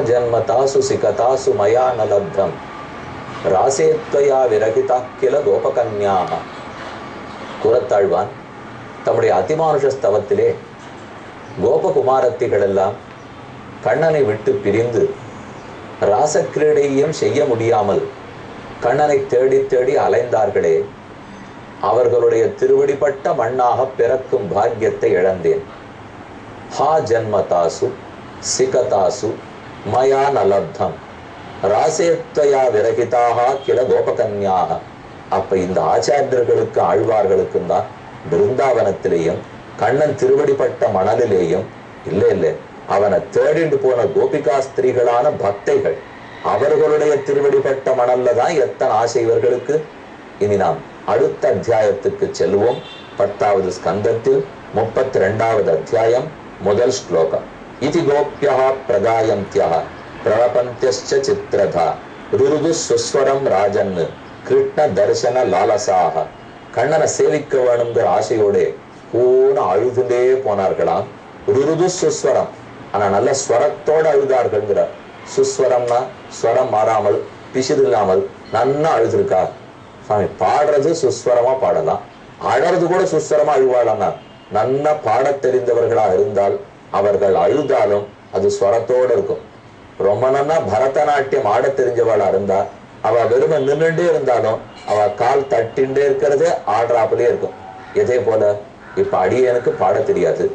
जन्मतासु सिकतासु मया न लब्धम ராசேத்வயா விரகிதா கில கோபகன்யாக. குலத்தாழ்வான் தம்முடைய அதிமானுஷ ஸ்தவத்திலே கோபகுமாரத்திகள் எல்லாம் கண்ணனை விட்டு பிரிந்து ராசக்கிரீடையும் செய்ய முடியாமல் கண்ணனை தேடி தேடி அலைந்தார்களே, அவர்களுடைய திருவடிப்பட்ட மண்ணாக பிறக்கும் பாக்கியத்தை இழந்தேன். ஹா ஜன்மதாசு சிகதாசு மயா நலப்தம் ராசேத்வயா விரகிதாக கில கோபகன்யாக. அப்ப இந்த ஆச்சாரியர்களுக்கு ஆழ்வார்களுக்கும் தான் பிருந்தாவனத்திலேயும் கண்ணன் திருவடிப்பட்ட மணலிலேயும் இல்லை அவனை தேடிண்டு போன கோபிகா ஸ்திரீகளான பக்தைகள் அவர்களுடைய திருவடிப்பட்ட மணல்ல தான் எத்தனை ஆசை இவர்களுக்கு. இனி நாம் அடுத்த அத்தியாயத்துக்கு செல்வோம். 10வது ஸ்கந்தத்தில் 32வது அத்தியாயம் முதல் ஸ்லோகம். இதி கோப்யா பிரகாயந்தியா பிரபந்தியஸ்ச சித்ரதா ருருது சுஸ்வரம் ராஜன் கிருஷ்ண தர்சன லாலசாக. கண்ணனை சேவிக்க வேணுங்கிற ஆசையோட பூன அழுதுண்டே போனார்களாம். ருருது சுஸ்வரம், ஆனா நல்ல ஸ்வரத்தோட அழுதார்கள்ங்கிற. சுஸ்வரம்னா ஸ்வரம் மாறாமல் பிசிறு இல்லாமல் நன்னா அழுதுருக்கா சுவாமி. பாடுறது சுஸ்வரமா பாடலாம், அழறது கூட சுஸ்வரமா அழுவாளன்னா. நன்னா பாடத் தெரிந்தவர்களா இருந்தால் அவர்கள் அழுதாலும் அது ஸ்வரத்தோட இருக்கும். ரொம்ப நன்னா பரதநாட்டியம் ஆட தெரிஞ்சவளா இருந்தா அவ வெறும நின்றுட்டே இருந்தாலும் அவ கால் தட்டின்றே இருக்கிறதே ஆடுறாப்புலயே இருக்கும். இதே போல இப்ப அடியனுக்கு பாட தெரியாது,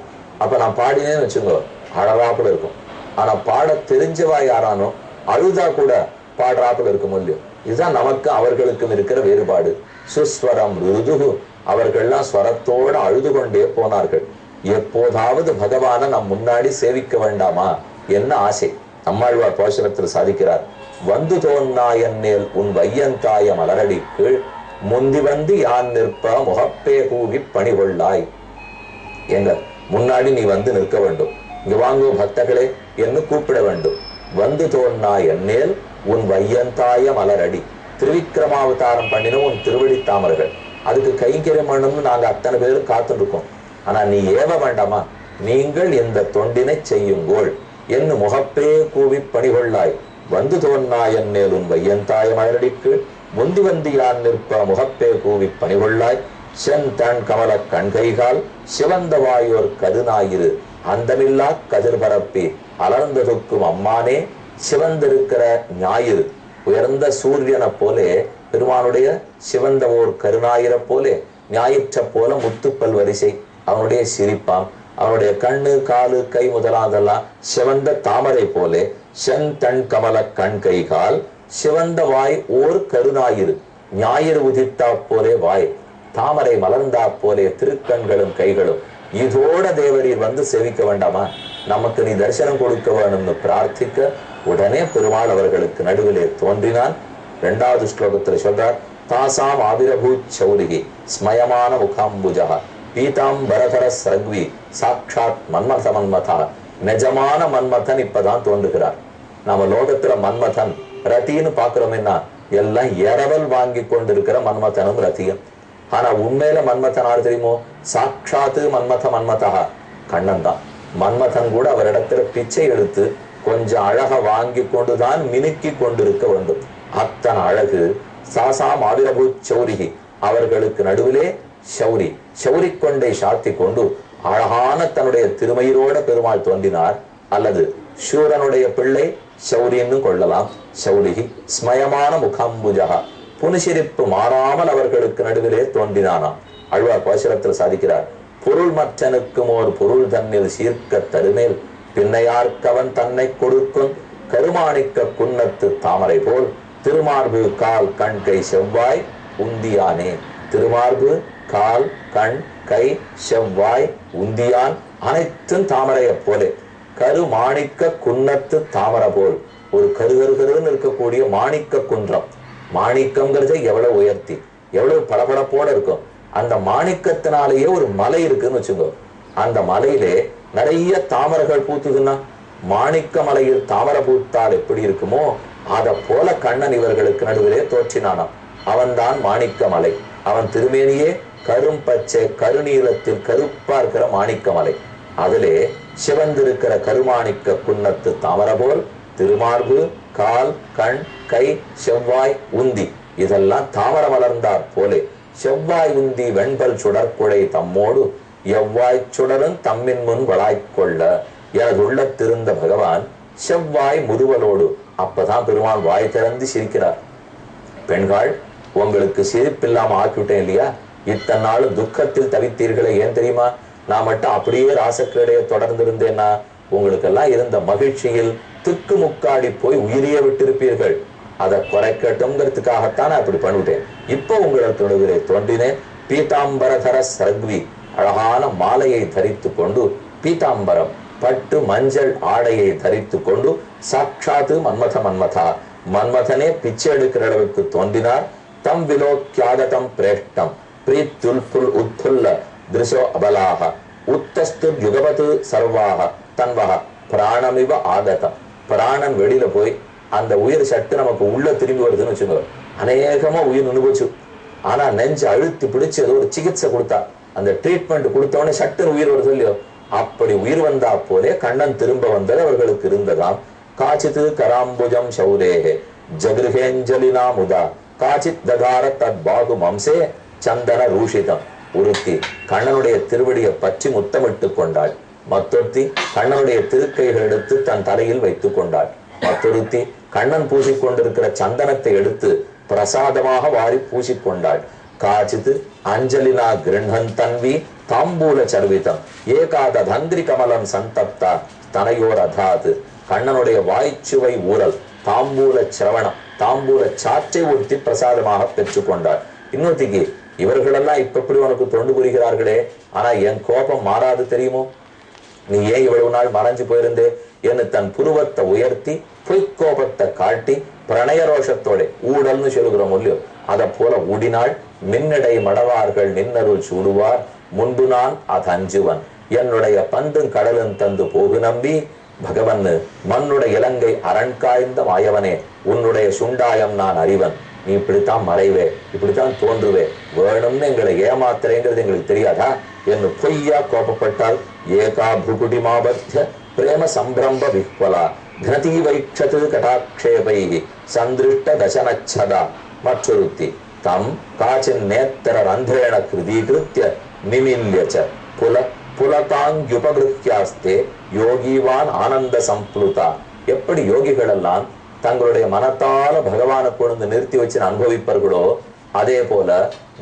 அப்ப நான் பாடினேன்னு வச்சுக்கோ அழறாப்புல இருக்கும். ஆனா பாட தெரிஞ்சவா யாரானோ அழுதா கூட பாடுறாப்புல இருக்கும் இல்லையோ. இதுதான் நமக்கு அவர்களுக்கும் இருக்கிற வேறுபாடு. சுஸ்வரம் ருதுகு, அவர்கள்லாம் ஸ்வரத்தோட அழுது கொண்டே போனார்கள். எப்போதாவது பகவான நம் முன்னாடி சேவிக்க வேண்டாமா என்ன ஆசை. நம்மாழ்வார் போஷணத்தில் சாதிக்கிறார். வந்து தோன்னாயன்னேல் உன் வையந்தாய மலரடி கீழ் முந்தி வந்து யான் நிற்ப முகப்பே கூவி பணி கொள்ளாய். எங்க முன்னாடி நீ வந்து நிற்க வேண்டும், இங்க வாங்கும் பக்தர்களே என்று கூப்பிட வேண்டும். வந்து தோன்னாயன்னேல் உன் வையந்தாய மலரடி, திருவிக்கிரமாவதாரம் பண்ணின உன் திருவடி தாமர்கள், அதுக்கு கைங்கரியம் பண்ணணும்னு நாங்க அத்தனை பேரும் காத்துட்டு இருக்கோம். ஆனா நீ ஏவ வேண்டாமா, நீங்கள் இந்த தொண்டினை செய்யுங்கோள் என்று முகப்பே கூவி பணிகொள்ளாய். வந்து தோன்னாயன்னேல் உன் வையந்தாய மலரடிக்கு முந்தி வந்து யான் நிற்ப முகப்பே கூவி பணிகொள்ளாய். செந்தன் கமல கண்கைகால் சிவந்த வாயோர் கதுநாயிரு அந்தமில்லா கதிர் பரப்பி அலர்ந்ததுக்கும் அம்மானே. சிவந்திருக்கிற ஞாயிறு உயர்ந்த சூரியனை போலே பெருமானுடைய சிவந்த ஓர் கருணாயிர போலே ஞாயிற்ற போல முத்துப்பல் வரிசை அவனுடைய சிரிப்பாம். அவனுடைய கண்ணு காலு கை முதலாதெல்லாம் சிவந்த தாமரை போலே. செந்தன் கமல கண் கை கால் சிவந்த வாய் ஓர் கருணாயிரு, ஞாயிறு உதித்தா போலே வாய், தாமரை மலர்ந்தா போலே திருக்கண்களும் கைகளும். இதோட தேவரீர் வந்து சேவிக்க வேண்டாமா, நமக்கு நீ தரிசனம் கொடுக்க வேணும்னு பிரார்த்திக்க உடனே பெருமாள் அவர்களுக்கு நடுவிலே தோன்றினான். 2வது ஸ்லோகத்துல சொல்றார். தாசாம் ஆவிரபூத் சௌரிகி ஸ்மயமான முகாம்புஜா பீதாம்பரதர சரக்வி சாட்சாத் மன்மத மன்மதா. நிஜமான மன்மதன் இப்பதான் தோன்றுகிறார். நம்ம லோகத்துல மன்மதன் ரத்தின்னு பாக்குறோம்னா எல்லாம் இரவல் வாங்கி கொண்டிருக்கிற மன்மதனும் ரத்தியும். ஆனா உண்மையில மன்மதன் ஆறு தெரியுமோ, சாட்சாத்து மன்மத மன்மதா கண்ணன் தான். மன்மதன் கூட அவரிடத்துல பிச்சை எடுத்து கொஞ்சம் அழக வாங்கி கொண்டுதான் மினுக்கி கொண்டிருக்க வேண்டும். அத்தனை அழகு. சாசாம் ஆவிரபூத் சௌரிகி, அவர்களுக்கு நடுவிலே சௌரி, சௌரி கொண்டை சாத்தி கொண்டு அழகான தன்னுடைய திருமயிரோட பெருமாள் தோன்றினார். அல்லது சூரனுடைய பிள்ளை சௌரின்னு கொள்ளலாம். சௌரிகி ஸ்மயமான முகாம்புஜகா, புனிசிரிப்பு மாறாமல் அவர்களுக்கு நடுவிலே தோன்றினானாம். ஆழ்வார் பாசுரத்தில் சாதிக்கிறார். பொருள் மற்றனுக்கும் ஓர் பொருள் தன்னில் சீர்க்க தருமேல் பின்னையார்க்கவன் தன்னை கொடுக்கும் கருமாணிக்க குன்னத்து தாமரை போல் திருமார்பு கால் கண் கை செவ்வாய் உந்தியானே. திருமார்பு கால் கண் கை செவ்வாய் உந்தியான் அனைத்தும் தாமரைய போலே. கருமாணிக்க குன்னத்து தாமரை போல் ஒரு கருகருகருன்னு இருக்கக்கூடிய மாணிக்க குன்றம். மாணிக்கம்ங்கிறத எவ்வளவு உயர்த்தி எவ்வளவு படபடப்போட இருக்கும். அந்த மாணிக்கத்தினாலேயே ஒரு மலை இருக்குன்னு வச்சுக்கோ. அந்த மலையிலே நிறைய தாமரைகள் பூத்துதுன்னா மாணிக்க மலையில் தாமரை பூத்தால் எப்படி இருக்குமோ அத போல கண்ணன் இவர்களுக்கு நடுவிலே தோற்றினானாம். அவன்தான் மாணிக்க மலை. அவன் திருமேனியே கரும்பச்சை கருநீலத்தில் கருப்பா இருக்கிற மாணிக்க மலை. அதிலே சிவந்திருக்கிற கருமாணிக்க குன்னத்து தாமரை போல் திருமார்பு, கால், கண், கை, செவ்வாய், உந்தி இதெல்லாம் தாமரை மலர்ந்தார் போலே செவ்வாய் உந்தி வெண்பல் சுடற்குழை தம்மோடு எவ்வாய் சுடரும் தம்மின் முன் வளாய்கொள்ள எனது உள்ளத்திருந்த பகவான் செவ்வாய் முதுவலோடு. அப்பதான் பெருமான் வாய் திறந்து சிரிக்கிறார். பெண்கள், உங்களுக்கு சிரிப்பில்லாம ஆக்கிவிட்டேன் இல்லையா? இத்தனை நாள் துக்கத்தில் தவித்தீர்களே, ஏன் தெரியுமா? நான் மட்டும் அப்படியே ராசக்கிரடைய தொடர்ந்து இருந்தேன்னா உங்களுக்கெல்லாம் இருந்த மகிழ்ச்சியில் திக்கு முக்காடி போய் உயிரியே விட்டிருப்பீர்கள். அதை குறைக்கட்டும்ங்கிறதுக்காகத்தான் அப்படி பண்ணிவிட்டேன். இப்போ உங்களுக்கு நடுவிலே தோன்றினேன். பீதாம்பரதர சரக்வி அழகான மாலையை தரித்து கொண்டு, பீதாம்பரம் பட்டு மஞ்சள் ஆடையை தரித்து கொண்டு சாட்சாத்து மன்மதா மன்மதனே பிச்சை எடுக்கிற அளவுக்கு தோன்றினார். தம் விலோக்கியாகதம் பிரேஷ்டம் பிரீத்துல்புல் உத்துல்ல திருஷோ அபலாக உத்தஸ்து யுகபத்து சர்வாக தன்வக பிராணமிவ ஆகதம். பிராணன் வெளியில போய் அந்த உயிர் சட்டு நமக்கு உள்ள திரும்பி வருதுன்னு வச்சுக்கோங்க. அநேகமா உயிர் நினைவுச்சு. ஆனா நெஞ்சு அழுத்தி பிடிச்சு ஏதோ ஒரு சிகிச்சை கொடுத்தா, அந்த ட்ரீட்மெண்ட் கொடுத்தவொடனே சட்டுன்னு உயிர் வருது இல்லையோ, அப்படி உயிர் வந்தா போலே கண்ணன் திரும்ப வந்தது அவர்களுக்கு இருந்ததாம். காச்சித்து கராம்புஜம் சௌரேகே ஜகிருஹேஞ்சலினா முதா காச்சித் ததார தத் பாகு மம்சே சந்தன ரூஷிதம். ஒருத்தி கண்ணனுடைய திருவடியை பற்றி முத்தமிட்டு கொண்டாள். மற்றொருத்தி கண்ணனுடைய திருக்கைகள் எடுத்து தன் தலையில் வைத்துக் கொண்டாள். மற்றொருத்தி கண்ணன் பூசிக்கொண்டிருக்கிற சந்தனத்தை எடுத்து பிரசாதமாக வாரி பூசிக்கொண்டாள். காச்சித்து அஞ்சலினா கிருண்ணன் தன்வி தாம்பூல சர்விதம் ஏகாத தந்திரி கமலம் சந்தப்தா தனையோர் அதாது. கண்ணனுடைய வாய்ச்சுவை ஊரல் தாம்பூல சிரவணம் தாம்பூல சாற்றை ஊற்றி பிரசாதமாக பெற்றுக்கொண்டாள். இன்னொருத்திக்கு இவர்களெல்லாம் இப்ப எப்படி உனக்கு தொண்டு புரிகிறார்களே, ஆனா என் கோபம் மாறாது தெரியுமோ, நீ ஏன் இவ்வளவு நாள் மறைஞ்சு போயிருந்தே என்று தன் புருவத்தை உயர்த்தி பொய்க்கோபத்தை காட்டி பிரணய ரோஷத்தோட ஊடல்னு சொல்லுகிறோம் இல்லையோ, அதை போல ஊடினாள். மின்னடை மடவார்கள் நின்னருள் சூடுவார் முன்பு நான் அதஞ்சுவன் என்னுடைய பந்தும் கடலும் தந்து போகு நம்பி பகவன் மண்ணுடைய இலங்கை அரண் காய்ந்த மாயவனே உன்னுடைய சுண்டாயம் நான் அறிவன். நீ இப்படித்தான் மறைவே, இப்படித்தான் தோன்றுவே, வேணும்னு எங்களை ஏமாத்துறேங்கிறது எங்களுக்கு தெரியாதா என்று பொய்யா கோபப்பட்டால் ஏகா புகுடி மாபத்திய பிரேம சம்பிரம்ப விஹ்வலா கனதி வைக்ஷது கடாட்சேபை சந்திருஷ்ட தசனச்சதா. மற்றொருத்தி தம் காச்சின் நேத்திர ரந்திரேண கிருதீகிருத்திய நிமில்யச்ச புல புலதாங்குபகிருத்தியாஸ்தே யோகிவான் ஆனந்த சம்ப்ளுதா. எப்படி யோகிகள் எல்லாம் தங்களுடைய மனத்தால பகவானை கொண்டு நிறுத்தி வச்சு அனுபவிப்பார்களோ, அதே போல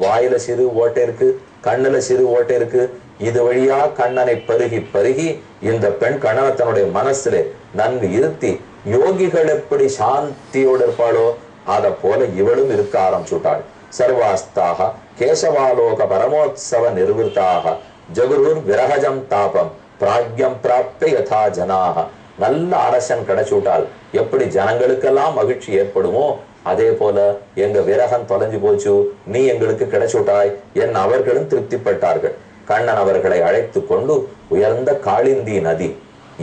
வாயில சிறு ஓட்டை இருக்கு, கண்ணுல சிறு ஓட்டை இருக்கு. இது வழியா கண்ணனை பருகி பருகி இந்த பெண் கண்ணனை தன்னுடைய மனசுல நன்கு இருத்தி யோகிகள் எப்படி சாந்தியோடு இருப்பாளோ அதை போல இவளும் இருக்க ஆரம்பிச்சுட்டாள். சர்வாஸ்தாக கேசவாலோக பரமோத்சவ நிர்வൃத்தாக ஜகுருர் விரகஜம் தாபம் பிராக்யம் பிராப்த யதா ஜனாக. நல்ல அரசன் கிடைச்சுட்டால் எப்படி ஜனங்களுக்கெல்லாம் மகிழ்ச்சி ஏற்படுமோ அதே போல எங்க விரகம் தொலைஞ்சு போச்சு, நீ எங்களுக்கு கிடைச்சுட்டாய் என் அவர்களும் திருப்திப்பட்டார்கள். கண்ணன் அவர்களை அழைத்து கொண்டு உயர்ந்த காளிந்தி நதி,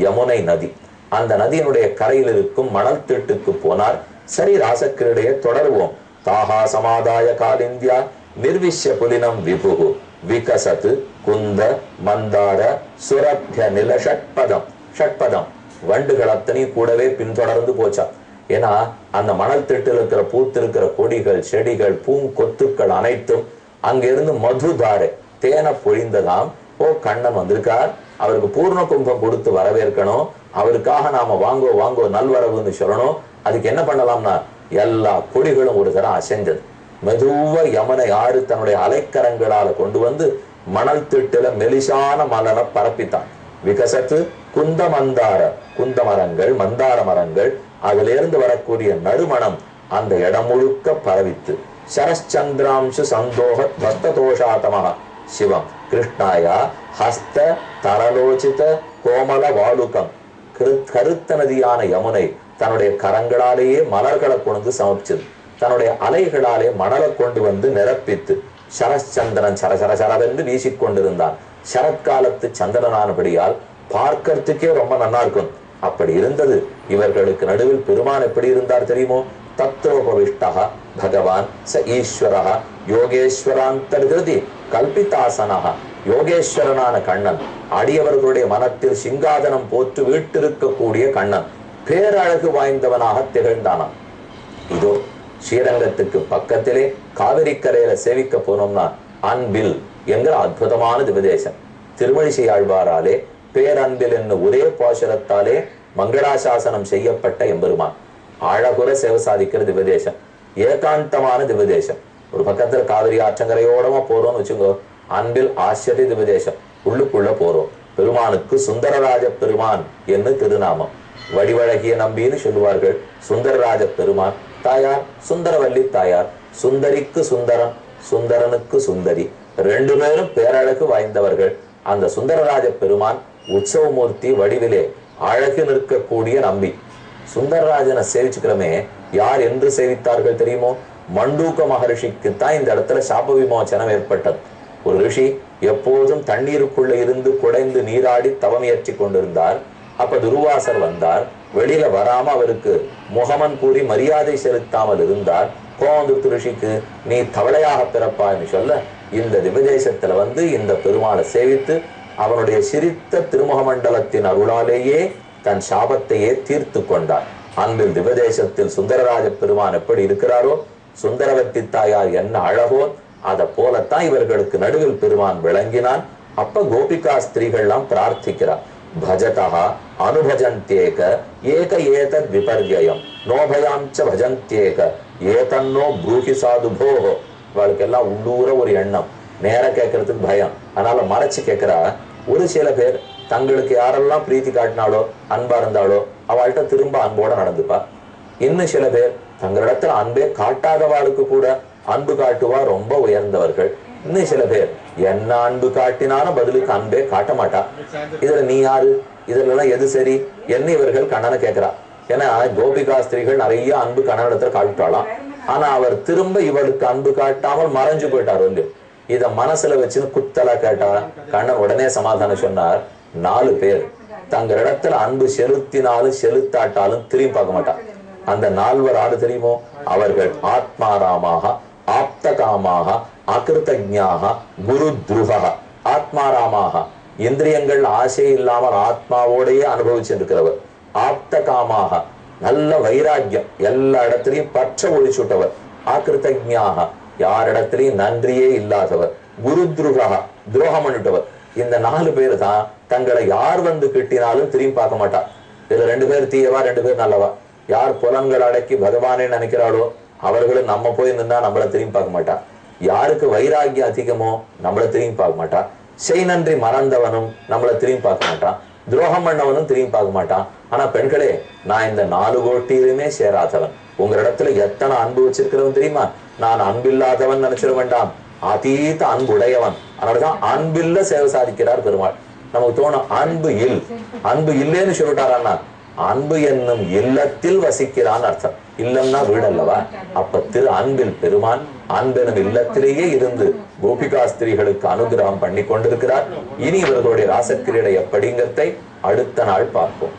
யமுனை நதி, அந்த நதியினுடைய கரையில் இருக்கும் மணல் திட்டுக்கு போனார். சரி, ராசக்கிரடைய தொடருவோம். தாஹா சமாதாய காலிந்தியா நிர்விஷ்ய புலினம் விபுகு விகசத்து குந்த மந்தார சுரப்ய நில ஷட்பதம். ஷட்பதம் வண்டுகள் அத்தனையும் கூடவே பின்தொடர்ந்து போச்சா. ஏன்னா அந்த மணல் திட்டில் இருக்கிற பூத்திருக்கிற கொடிகள் செடிகள் பூங்கொத்துக்கள் அனைத்தும் அங்கிருந்து மதுதாரை தேனை பொழிந்ததாம். ஓ, கண்ணன் வந்திருக்கார், அவருக்கு பூர்ண கும்பம் கொடுத்து வரவேற்கணும், அவருக்காக நாம வாங்கோ வாங்கோ நல்வரவுன்னு சொல்லணும். அதுக்கு என்ன பண்ணலாம்னா எல்லா கொடிகளும் ஒரு தரம் அசைஞ்சது. மெதுவ யமுனை ஆறு தன்னுடைய அலைக்கரங்களால கொண்டு வந்து மணல் திட்டுல மெலிசான மலரை பரப்பித்தான். விகசத்து குந்த மந்தார, குந்த மரங்கள் மந்தார மரங்கள், அதுல இருந்து வரக்கூடிய நறுமணம் அந்த இடம் முழுக்க பரவித்து. சரச்சந்திராம்சு சந்தோக பஸ்ததோஷாதமக சிவம் கிருஷ்ணாயா ஹஸ்த தரலோச்சித கோமல வாலுகம். கருத்த நதியான யமுனை தன்னுடைய கரங்களாலேயே மலர்களை கொண்டு சமர்ப்பிச்சது. தன்னுடைய அலைகளாலே மணலை கொண்டு வந்து நிரப்பித்து சரச்சந்திரன் சரசர சரவென்று வீசிக்கொண்டிருந்தான். சரத்காலத்து சந்திரனானபடியால் பார்க்கறதுக்கே ரொம்ப நல்லா இருக்கும். அப்படி இருந்தது. இவர்களுக்கு நடுவில் பெருமான் எப்படி இருந்தார் தெரியுமோ? தத்ரோபவிஷ்டா பகவான் ச ஈஸ்வரா யோகேஸ்வராந்தர்கிருதி கல்பிதாசனஹ. யோகேஸ்வரனான கண்ணன், அடியவர்களுடைய மனத்தில் சிங்காதனம் போற்று வீட்டிருக்கக்கூடிய கண்ணன் பேரழகு வாய்ந்தவனாக திகழ்ந்தானான். இதோ ஸ்ரீரங்கத்துக்கு பக்கத்திலே காவிரி கரையில சேவிக்க போனோம்னா அன்பில் என்கிற அற்புதமான திவதேசம். திருமழிசை ஆழ்வாராலே பேரன்பில் என்னும் ஒரே பாசுரத்தாலே மங்களாசாசனம் செய்யப்பட்ட எம்பெருமான் அழகுற சேவை சாதிக்கிற திவதேசம், ஏகாந்தமான திவதேசம். ஒரு பக்கத்துல காவிரி ஆற்றங்கரையோடமா போறோம்னு வச்சுக்கோ, அன்பில் ஆச்சரிய திவதேசம். உள்ளுக்குள்ள போறோம். பெருமானுக்கு சுந்தரராஜ பெருமான் என்று திருநாமம். வடிவழகிய நம்பின்னு சொல்லுவார்கள். சுந்தரராஜ பெருமான். தாயார் சுந்தரவல்லி தாயார். சுந்தரிக்கு சுந்தரன், சுந்தரனுக்கு சுந்தரி, ரெண்டு பேரும் பேரழகு வாய்ந்தவர்கள். அந்த சுந்தரராஜ பெருமான் உற்சவமூர்த்தி வடிவிலே அழகு நிற்கக்கூடிய நம்பி. சுந்தரராஜனை சேவிச்சுக்கிறமே யார் என்று சேவித்தார்கள் தெரியுமோ? மண்டூக்க மகர்ஷிக்குத்தான் இந்த இடத்துல சாப விமோச்சனம் ஏற்பட்டது. ஒரு ரிஷி எப்போதும் தண்ணீருக்குள்ள இருந்து குடைந்து நீராடி தவம் ஏற்றி கொண்டிருந்தார். அப்ப துர்வாசர் வந்தார். வெளியில வராம அவருக்கு முகமன் கூறி மரியாதை செலுத்தாமல் இருந்தார். கோவந்துத்து ரிஷிக்கு நீ தவளையாக பிறப்பான்னு சொல்ல இந்த திவதேசத்துல வந்து இந்த பெருமாளை சேவித்து அவனுடைய சிரித்த திருமுக மண்டலத்தின் அருளாலேயே தன் சாபத்தையே தீர்த்து கொண்டார். அன்பில் திவதேசத்தில் சுந்தரராஜ பெருமான் எப்படி இருக்கிறாரோ, சுந்தரவத்தி தாயார் என்ன அழகோ, அதை போலத்தான் இவர்களுக்கு நடுவில் பெருமான் விளங்கினான். அப்ப கோபிகா ஸ்திரீகள்லாம் பிரார்த்திக்கிறார். பஜதா அனுபஜந்தேக ஏக ஏதத் விபர்யம் நோபயாஞ்ச பஜந்தேக ஏதன்னோ ப்ரூஹி சாதுபோஹோ. அவளுக்கெல்லாம் உள்ளூர ஒரு எண்ணம், நேர கேட்கறதுக்கு பயம், அதனால மறைச்சு கேட்கிறா. ஒரு சில பேர் தங்களுக்கு யாரெல்லாம் பிரீத்தி காட்டினாலோ அன்பா இருந்தாலோ அவள்கிட்ட திரும்ப அன்போட நடந்துப்பா. இன்னும் சில பேர் தங்களிடத்துல அன்பே காட்டாதவாளுக்கு கூட அன்பு காட்டுவா, ரொம்ப உயர்ந்தவர்கள். இன்னும் சில பேர் என்ன அன்பு காட்டினாலும் பதிலுக்கு அன்பே காட்ட மாட்டா. இதுல நீ யாரு, இதுல எல்லாம் எது சரி என்ன இவர்கள் கண்ணனை கேட்கிறா. ஏன்னா கோபிகா ஸ்திரீகள் நிறைய அன்பு கண்ணனிடத்துல காட்டாளாம். ஆனா அவர் திரும்ப இவளுக்கு அன்பு காட்டாமல் மறைஞ்சு போயிட்டார். வந்து இத மனசுல வச்சுன்னு குத்தலா கேட்டா கண்ணன் உடனே சமாதானம் சொன்னார். 4 பேர் தங்களிடத்துல அன்பு செலுத்தினாலும் செலுத்தாட்டாலும் திரும்பி பார்க்க மாட்டான். அந்த 4 ஆடு தெரியுமோ? அவர்கள் ஆத்மாராமாக, ஆப்தகாமாக, அகிருத்தஜ்ஞாக, குரு துருகா. ஆத்மாராமாக இந்திரியங்கள் ஆசை இல்லாமல் ஆத்மாவோடையே அனுபவிச்சிருக்கிறவர். ஆப்தகாமாக நல்ல வைராக்கியம், எல்லா இடத்திலையும் பற்ற ஒழிச்சுட்டவர். ஆகிருத்தஜ்ஞாக யாரிடத்திலையும் நன்றியே இல்லாதவர். குரு துருகா துரோகம் பண்ணிட்டவர். இந்த 4 பேர் தான் தங்களை யார் வந்து கிட்டினாலும் திரும்பி பார்க்க மாட்டா. இதுல 2 பேர் தீயவா, 2 பேர் நல்லவா. யார் புலன்கள் அடக்கி பகவானே நினைக்கிறாளோ அவர்களும் நம்ம போய் நின்னா நம்மள திரும்பி பார்க்க மாட்டா. யாருக்கு வைராக்கியம் அதிகமோ நம்மள திரும்பி பார்க்க மாட்டா. செய் நன்றி மறந்தவனும் நம்மள திரும்பி பார்க்க மாட்டான். துரோகம் பண்ணவனும் திரும்பி பார்க்க மாட்டான். ஆனா பெண்களே, நான் இந்த 4 கோட்டியிலுமே சேராதவன். உங்களிடத்துல எத்தனை அன்பு வச்சிருக்கிறவன் தெரியுமா? நான் அன்பில்லாதவன் நினைச்சிட வேண்டாம், அதீத அன்புடையவன். அதனாலதான் அன்பில்ல சேவை சாதிக்கிறார் பெருமாள். நமக்கு தோணும் அன்பு இல்லைன்னு சொல்லிட்டாரான்னா அன்பு என்னும் இல்லத்தில் வசிக்கிறான் அர்த்தம். இல்லம்னா வீடு அல்லவா? அப்ப திரு அன்பில் பெருமான் அன்பெனும் இல்லத்திலேயே இருந்து கோபிகா ஸ்திரீகளுக்கு அனுகிரகம் பண்ணி கொண்டிருக்கிறார். இனி இவர்களுடைய ராசக்கிரீடை எப்படிங்கிறதை அடுத்த நாள் பார்ப்போம்.